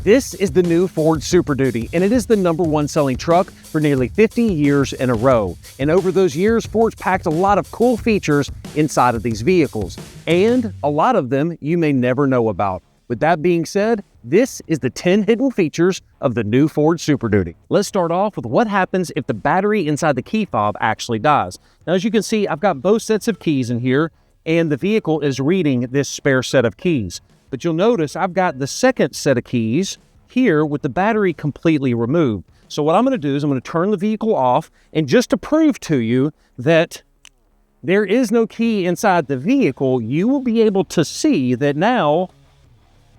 This is the new Ford Super Duty, and it is the #1 selling truck for nearly 50 years in a row. And over those years, Ford's packed a lot of cool features inside of these vehicles, and a lot of them you may never know about. With that being said, this is the 10 hidden features of the new Ford Super Duty. Let's start off with what happens if the battery inside the key fob actually dies. Now, as you can see, I've got both sets of keys in here, and the vehicle is reading this spare set of keys. But you'll notice I've got the second set of keys here with the battery completely removed. So what I'm going to do is I'm going to turn the vehicle off, and just to prove to you that there is no key inside the vehicle, you will be able to see that now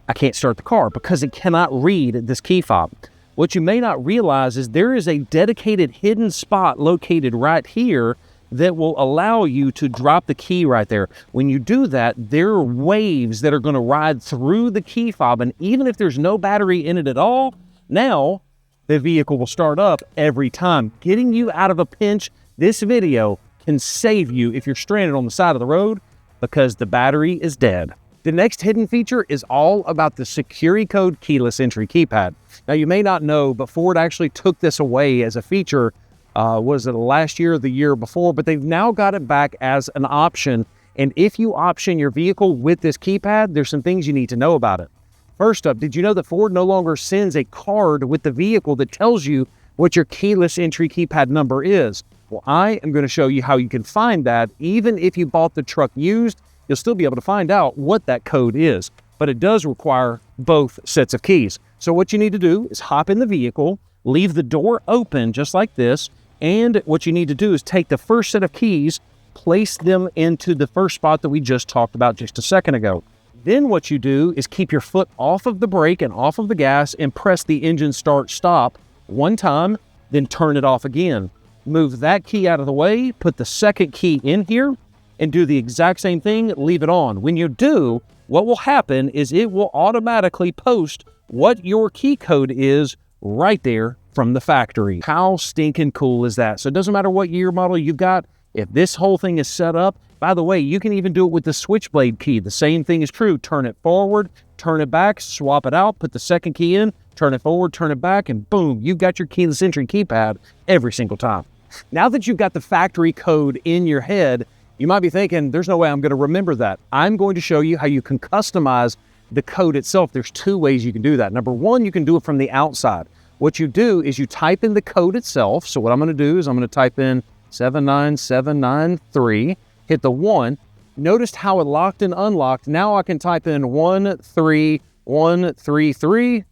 I can't start the car because it cannot read this key fob. What you may not realize is there is a dedicated hidden spot located right here that will allow you to drop the key right there. When you do that, there are waves that are going to ride through the key fob, and even if there's no battery in it at all, now the vehicle will start up every time, getting you out of a pinch. This video can save you if you're stranded on the side of the road because the battery is dead. The next hidden feature is all about the security code keyless entry keypad. Now, you may not know, but Ford actually took this away as a feature was it last year or the year before, but they've now got it back as an option. And if you option your vehicle with this keypad, there's some things you need to know about it. First up, did you know that Ford no longer sends a card with the vehicle that tells you what your keyless entry keypad number is? Well, I am going to show you how you can find that. Even if you bought the truck used, you'll still be able to find out what that code is. But it does require both sets of keys. So what you need to do is hop in the vehicle, leave the door open just like this, and what you need to do is take the first set of keys, place them into the first spot that we just talked about just a second ago. Then what you do is keep your foot off of the brake and off of the gas and press the engine start stop one time, then turn it off again. Move that key out of the way, put the second key in here, and do the exact same thing, leave it on. When you do, what will happen is it will automatically post what your key code is right there from the factory. How stinking cool is that? So it doesn't matter what year model you've got, if this whole thing is set up. By the way, you can even do it with the switchblade key. The same thing is true. Turn it forward, turn it back, swap it out, put the second key in, turn it forward, turn it back, and boom, you've got your keyless entry keypad every single time. Now that you've got the factory code in your head, you might be thinking, there's no way I'm going to remember that. I'm going to show you how you can customize the code itself. There's two ways you can do that. Number one, you can do it from the outside. What you do is you type in the code itself. So what I'm going to do is I'm going to type in 79793, hit the 1. Notice how it locked and unlocked. Now I can type in 13133.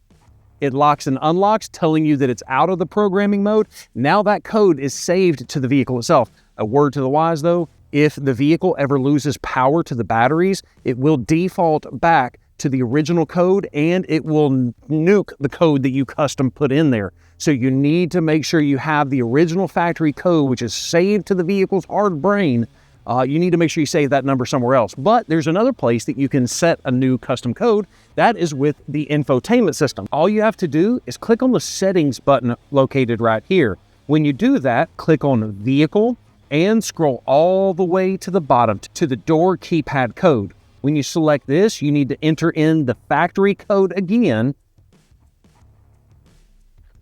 It locks and unlocks, telling you that it's out of the programming mode. Now that code is saved to the vehicle itself. A word to the wise though, if the vehicle ever loses power to the batteries, it will default back to the original code, and it will nuke the code that you custom put in there. So you need to make sure you have the original factory code, which is saved to the vehicle's hard brain. You need to make sure you save that number somewhere else. But there's another place that you can set a new custom code. That is with the infotainment system. All you have to do is click on the settings button located right here. When you do that, click on Vehicle and scroll all the way to the bottom to the door keypad code. When you select this, you need to enter in the factory code again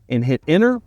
and hit enter.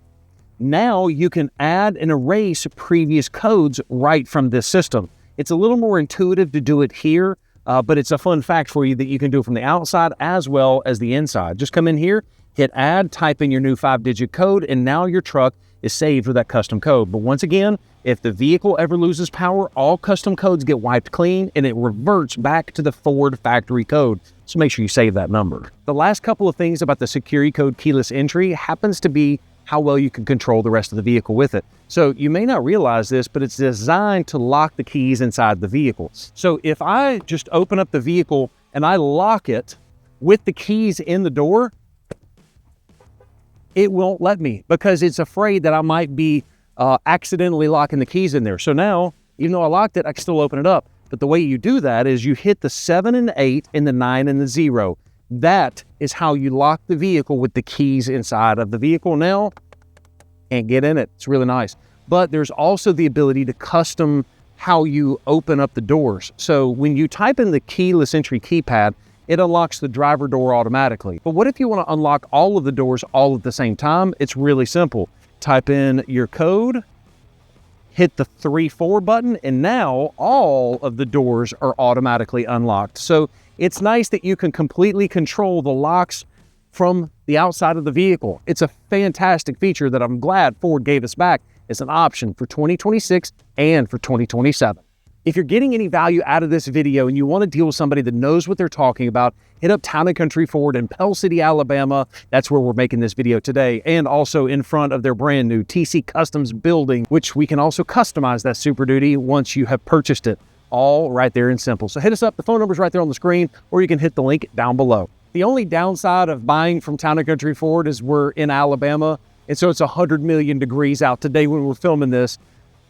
Now you can add and erase previous codes right from this system. It's a little more intuitive to do it here, but it's a fun fact for you that you can do it from the outside as well as the inside. Just come in here, hit add, type in your new 5-digit code, and now your truck is saved with that custom code. But once again, if the vehicle ever loses power, all custom codes get wiped clean and it reverts back to the Ford factory code. So make sure you save that number. The last couple of things about the security code keyless entry happens to be how well you can control the rest of the vehicle with it. So you may not realize this, but it's designed to lock the keys inside the vehicle. So if I just open up the vehicle and I lock it with the keys in the door, it won't let me because it's afraid that I might be accidentally locking the keys in there. So now, even though I locked it, I can still open it up. But the way you do that is you hit the 7 and 8 and the 9 and the 0. That is how you lock the vehicle with the keys inside of the vehicle now and get in it. It's really nice. But there's also the ability to custom how you open up the doors. So when you type in the keyless entry keypad, it unlocks the driver door automatically. But what if you want to unlock all of the doors all at the same time? It's really simple. Type in your code, hit the 3-4 button, and now all of the doors are automatically unlocked. So it's nice that you can completely control the locks from the outside of the vehicle. It's a fantastic feature that I'm glad Ford gave us back as an option for 2026 and for 2027. If you're getting any value out of this video and you want to deal with somebody that knows what they're talking about, hit up Town & Country Ford in Pell City, Alabama. That's where we're making this video today, and also in front of their brand new TC Customs building, which we can also customize that Super Duty once you have purchased it. All right there and simple. So hit us up. The phone number's right there on the screen, or you can hit the link down below. The only downside of buying from Town & Country Ford is we're in Alabama, and so it's 100 million degrees out today when we're filming this.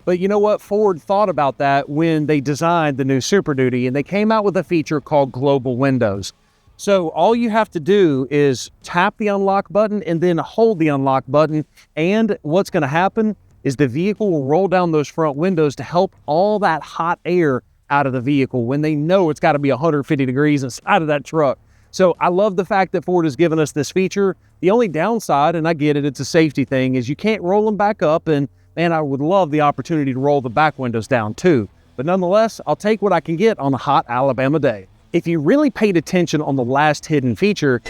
But you know what? Ford thought about that when they designed the new Super Duty, and they came out with a feature called Global Windows. So all you have to do is tap the unlock button and then hold the unlock button, and what's going to happen is the vehicle will roll down those front windows to help all that hot air out of the vehicle when they know it's got to be 150 degrees inside of that truck. So I love the fact that Ford has given us this feature. The only downside, and I get it, it's a safety thing, is you can't roll them back up, and man, I would love the opportunity to roll the back windows down too. But nonetheless, I'll take what I can get on a hot Alabama day. If you really paid attention on the last hidden feature,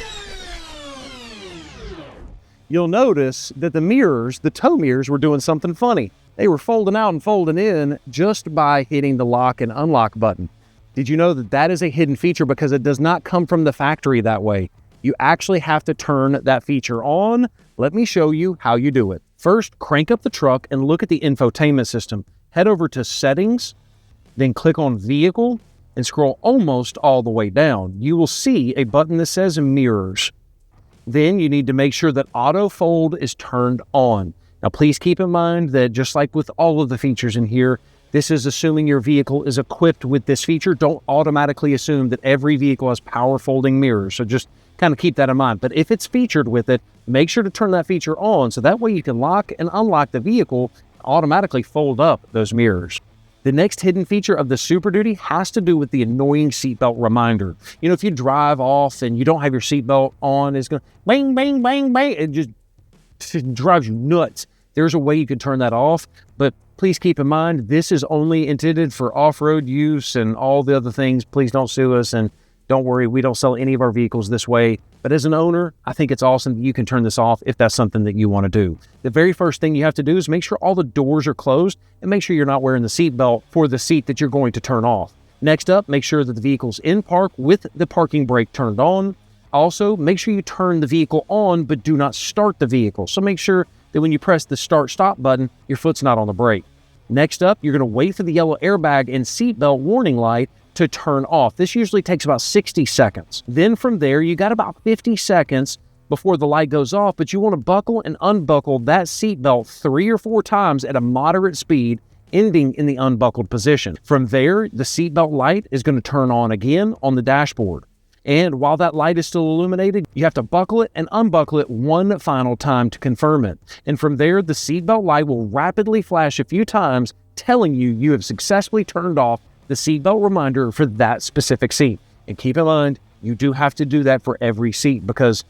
you'll notice that the mirrors, the tow mirrors, were doing something funny. They were folding out and folding in just by hitting the lock and unlock button. Did you know that that is a hidden feature because it does not come from the factory that way? You actually have to turn that feature on. Let me show you how you do it. First, crank up the truck and look at the infotainment system. Head over to Settings, then click on Vehicle and scroll almost all the way down. You will see a button that says Mirrors. Then you need to make sure that Autofold is turned on. Now, please keep in mind that just like with all of the features in here, this is assuming your vehicle is equipped with this feature. Don't automatically assume that every vehicle has power folding mirrors. So just kind of keep that in mind. But if it's featured with it, make sure to turn that feature on so that way you can lock and unlock the vehicle, automatically fold up those mirrors. The next hidden feature of the Super Duty has to do with the annoying seatbelt reminder. You know, if you drive off and you don't have your seatbelt on, it's going to bang, bang, bang, bang. It just drives you nuts. There's a way you can turn that off, but please keep in mind, this is only intended for off-road use and all the other things. Please don't sue us, and don't worry, we don't sell any of our vehicles this way. But as an owner, I think it's awesome that you can turn this off if that's something that you want to do. The very first thing you have to do is make sure all the doors are closed and make sure you're not wearing the seatbelt for the seat that you're going to turn off. Next up, make sure that the vehicle's in park with the parking brake turned on. Also, make sure you turn the vehicle on, but do not start the vehicle. So make sure that when you press the start-stop button, your foot's not on the brake. Next up, you're going to wait for the yellow airbag and seatbelt warning light to turn off. This usually takes about 60 seconds. Then from there, you got about 50 seconds before the light goes off, but you want to buckle and unbuckle that seatbelt 3 or 4 times at a moderate speed, ending in the unbuckled position. From there, the seatbelt light is going to turn on again on the dashboard. And while that light is still illuminated, you have to buckle it and unbuckle it one final time to confirm it. And from there, the seatbelt light will rapidly flash a few times, telling you you have successfully turned off the seatbelt reminder for that specific seat. And keep in mind, you do have to do that for every seat because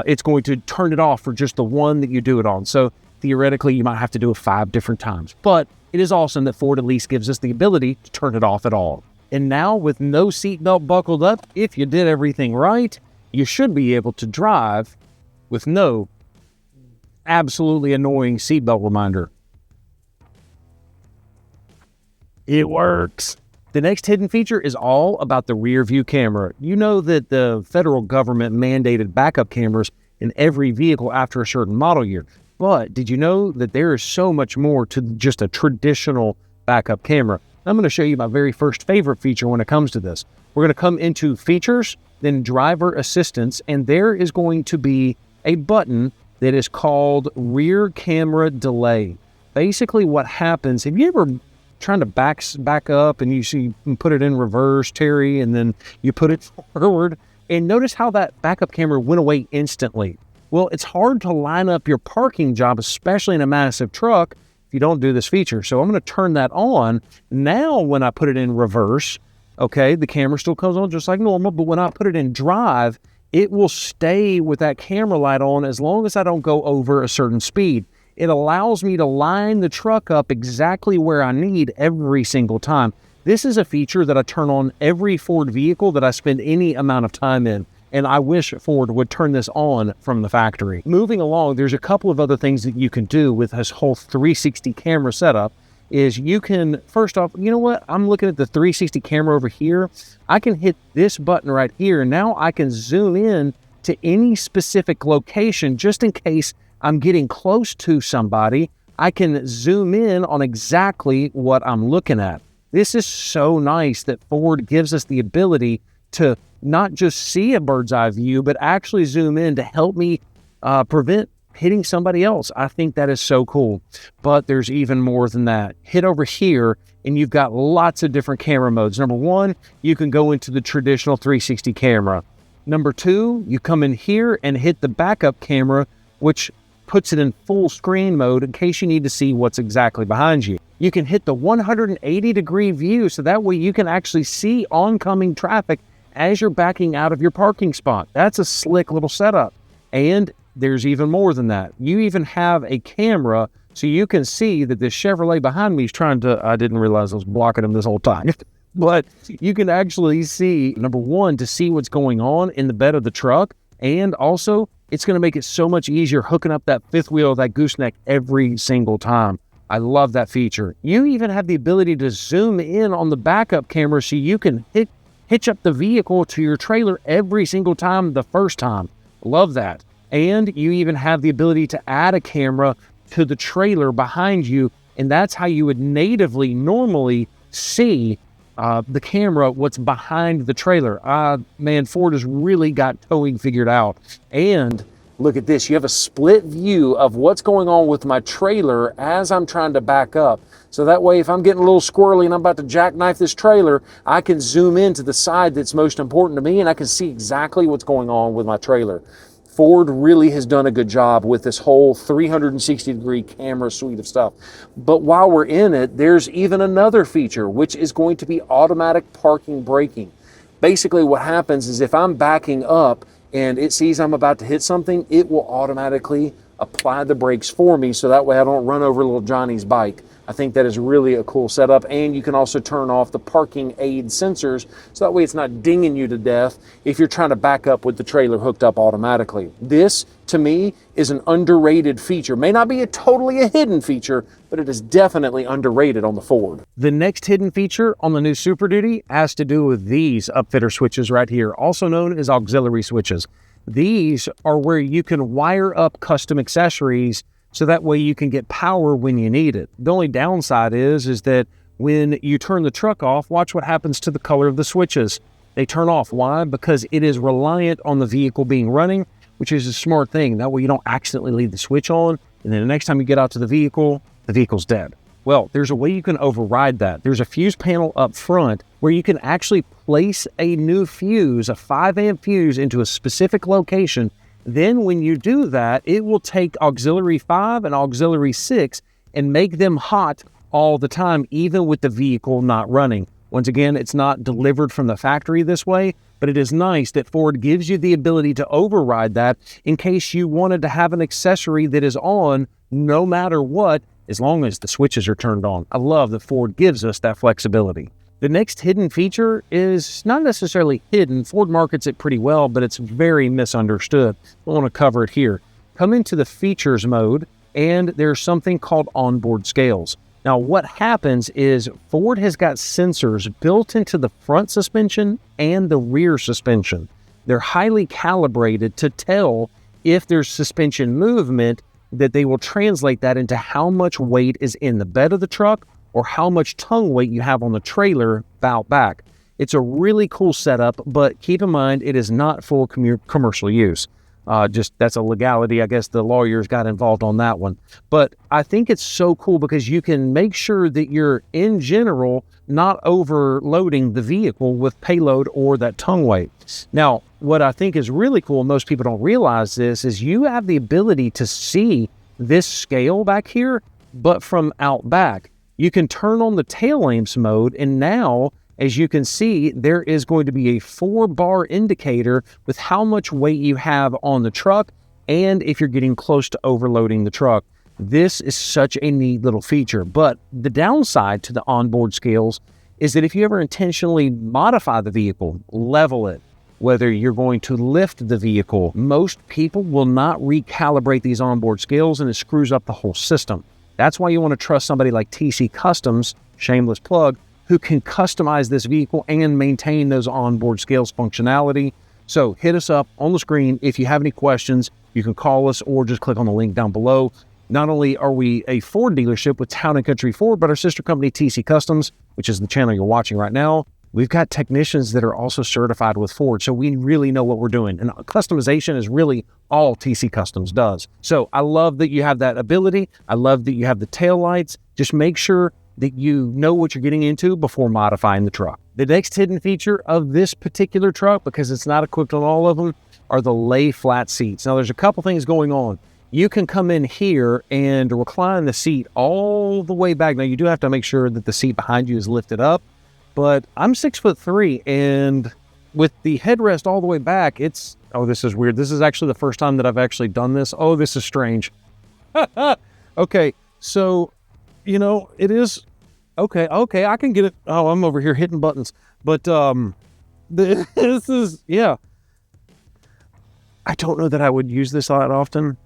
it's going to turn it off for just the one that you do it on. So theoretically, you might have to do it 5 different times. But it is awesome that Ford at least gives us the ability to turn it off at all. And now, with no seatbelt buckled up, if you did everything right, you should be able to drive with no absolutely annoying seatbelt reminder. It works. The next hidden feature is all about the rear view camera. You know that the federal government mandated backup cameras in every vehicle after a certain model year. But did you know that there is so much more to just a traditional backup camera? I'm going to show you my very first favorite feature when it comes to this. We're going to come into Features, then Driver Assistance, and there is going to be a button that is called Rear Camera Delay. Basically what happens, have you ever trying to back up and you put it in reverse, Terry, and then you put it forward, and notice how that backup camera went away instantly? Well, it's hard to line up your parking job, especially in a massive truck, you don't do this feature. So I'm going to turn that on. Now, when I put it in reverse, okay, the camera still comes on just like normal, but when I put it in drive, it will stay with that camera light on as long as I don't go over a certain speed. It allows me to line the truck up exactly where I need every single time. This is a feature that I turn on every Ford vehicle that I spend any amount of time in, and I wish Ford would turn this on from the factory. Moving along, there's a couple of other things that you can do with this whole 360 camera setup. Is you can, first off, you know what? I'm looking at the 360 camera over here. I can hit this button right here, and now I can zoom in to any specific location just in case I'm getting close to somebody. I can zoom in on exactly what I'm looking at. This is so nice that Ford gives us the ability to not just see a bird's eye view, but actually zoom in to help me prevent hitting somebody else. I think that is so cool. But there's even more than that. Hit over here and you've got lots of different camera modes. Number one, you can go into the traditional 360 camera. Number two, you come in here and hit the backup camera, which puts it in full screen mode in case you need to see what's exactly behind you. You can hit the 180-degree view, so that way you can actually see oncoming traffic as you're backing out of your parking spot. That's a slick little setup. And there's even more than that. You even have a camera so you can see that this Chevrolet behind me is trying to, I didn't realize I was blocking him this whole time. But you can actually see, number one, to see what's going on in the bed of the truck. And also, it's going to make it so much easier hooking up that fifth wheel of that gooseneck every single time. I love that feature. You even have the ability to zoom in on the backup camera so you can hitch up the vehicle to your trailer every single time the first time. Love that. And you even have the ability to add a camera to the trailer behind you, and that's how you would natively normally see the camera, what's behind the trailer. Man, Ford has really got towing figured out. And look at this, you have a split view of what's going on with my trailer as I'm trying to back up. So that way, if I'm getting a little squirrely and I'm about to jackknife this trailer, I can zoom in to the side that's most important to me and I can see exactly what's going on with my trailer. Ford really has done a good job with this whole 360-degree camera suite of stuff. But while we're in it, there's even another feature, which is going to be automatic parking braking. Basically, what happens is if I'm backing up and it sees I'm about to hit something, it will automatically apply the brakes for me so that way I don't run over little Johnny's bike. I think that is really a cool setup, and you can also turn off the parking aid sensors so that way it's not dinging you to death if you're trying to back up with the trailer hooked up automatically. This, to me, is an underrated feature. May not be totally a hidden feature, but it is definitely underrated on the Ford. The next hidden feature on the new Super Duty has to do with these Upfitter switches right here, also known as auxiliary switches. These are where you can wire up custom accessories so that way you can get power when you need it. The only downside is that when you turn the truck off, watch what happens to the color of the switches. They turn off. Why? Because it is reliant on the vehicle being running, which is a smart thing. That way you don't accidentally leave the switch on, and then the next time you get out to the vehicle's dead. Well, there's a way you can override that. There's a fuse panel up front where you can actually place a new fuse, a 5-amp fuse, into a specific location. Then when you do that, it will take auxiliary 5 and auxiliary 6 and make them hot all the time, even with the vehicle not running. Once again, it's not delivered from the factory this way, but it is nice that Ford gives you the ability to override that in case you wanted to have an accessory that is on no matter what, as long as the switches are turned on. I love that Ford gives us that flexibility. The next hidden feature is not necessarily hidden. Ford markets it pretty well, but it's very misunderstood. I want to cover it here. Come into the features mode, and there's something called onboard scales. Now, what happens is Ford has got sensors built into the front suspension and the rear suspension. They're highly calibrated to tell if there's suspension movement, that they will translate that into how much weight is in the bed of the truck or how much tongue weight you have on the trailer out back. It's a really cool setup, but keep in mind it is not full commercial use. That's a legality. I guess the lawyers got involved on that one. But I think it's so cool because you can make sure that you're, in general, not overloading the vehicle with payload or that tongue weight. Now, what I think is really cool, most people don't realize this, is you have the ability to see this scale back here, but from out back. You can turn on the tail lamps mode, and now As you can see, there is going to be a 4-bar indicator with how much weight you have on the truck and if you're getting close to overloading the truck. This is such a neat little feature, but the downside to the onboard scales is that if you ever intentionally modify the vehicle, level it, whether you're going to lift the vehicle, most people will not recalibrate these onboard scales and it screws up the whole system. That's why you want to trust somebody like TC Customs, shameless plug, who can customize this vehicle and maintain those onboard scales functionality. So hit us up on the screen. If you have any questions, you can call us or just click on the link down below. Not only are we a Ford dealership with Town & Country Ford, but our sister company TC Customs, which is the channel you're watching right now, we've got technicians that are also certified with Ford. So we really know what we're doing. And customization is really all TC Customs does. So I love that you have that ability. I love that you have the tail lights. Just make sure that you know what you're getting into before modifying the truck. The next hidden feature of this particular truck, because it's not equipped on all of them, are the lay flat seats. Now there's a couple things going on. You can come in here and recline the seat all the way back. Now you do have to make sure that the seat behind you is lifted up, but I'm 6'3", and with the headrest all the way back, it's, oh, this is weird. This is actually the first time that I've actually done this. Oh, this is strange. Okay, so, you know, it is, okay, I can get it. Oh, I'm over here hitting buttons, but this is, yeah. I don't know that I would use this a lot often,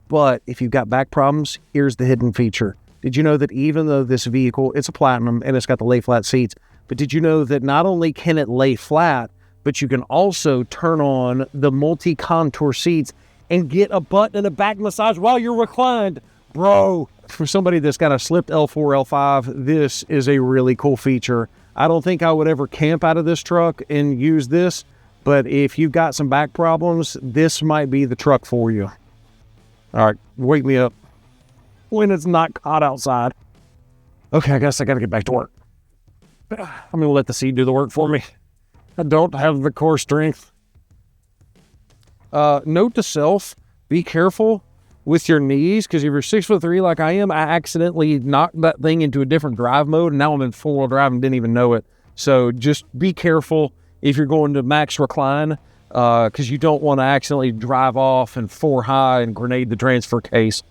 but if you've got back problems, here's the hidden feature. Did you know that even though this vehicle, it's a Platinum and it's got the lay flat seats, but did you know that not only can it lay flat, but you can also turn on the multi-contour seats and get a butt and a back massage while you're reclined? Bro, for somebody that's got a slipped L4, L5, this is a really cool feature. I don't think I would ever camp out of this truck and use this, but if you've got some back problems, this might be the truck for you. All right, wake me up when it's not hot outside. Okay, I guess I got to get back to work. I'm going to let the seat do the work for me. I don't have the core strength. Note to self, be careful with your knees, because if you're 6'3" like I am, I accidentally knocked that thing into a different drive mode, and now I'm in 4-wheel drive and didn't even know it. So just be careful if you're going to max recline, because you don't want to accidentally drive off and 4 high and grenade the transfer case.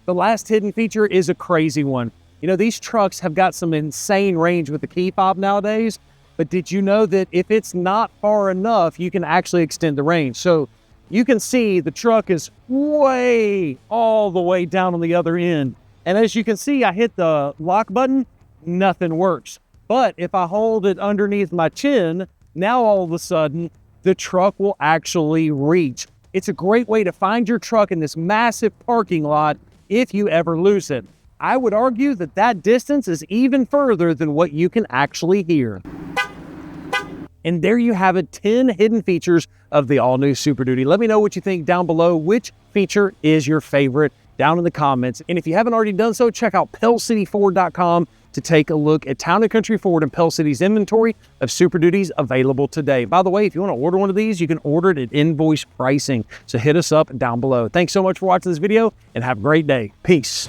The last hidden feature is a crazy one. You know, these trucks have got some insane range with the key fob nowadays, but did you know that if it's not far enough, you can actually extend the range? So you can see the truck is way all the way down on the other end. And as you can see, I hit the lock button, nothing works. But if I hold it underneath my chin, now all of a sudden, the truck will actually reach. It's a great way to find your truck in this massive parking lot if you ever lose it. I would argue that that distance is even further than what you can actually hear. And there you have it, 10 hidden features of the all-new Super Duty. Let me know what you think down below. Which feature is your favorite down in the comments? And if you haven't already done so, check out PellCityFord.com to take a look at Town & Country Ford and Pell City's inventory of Super Duties available today. By the way, if you want to order one of these, you can order it at invoice pricing. So hit us up down below. Thanks so much for watching this video and have a great day. Peace.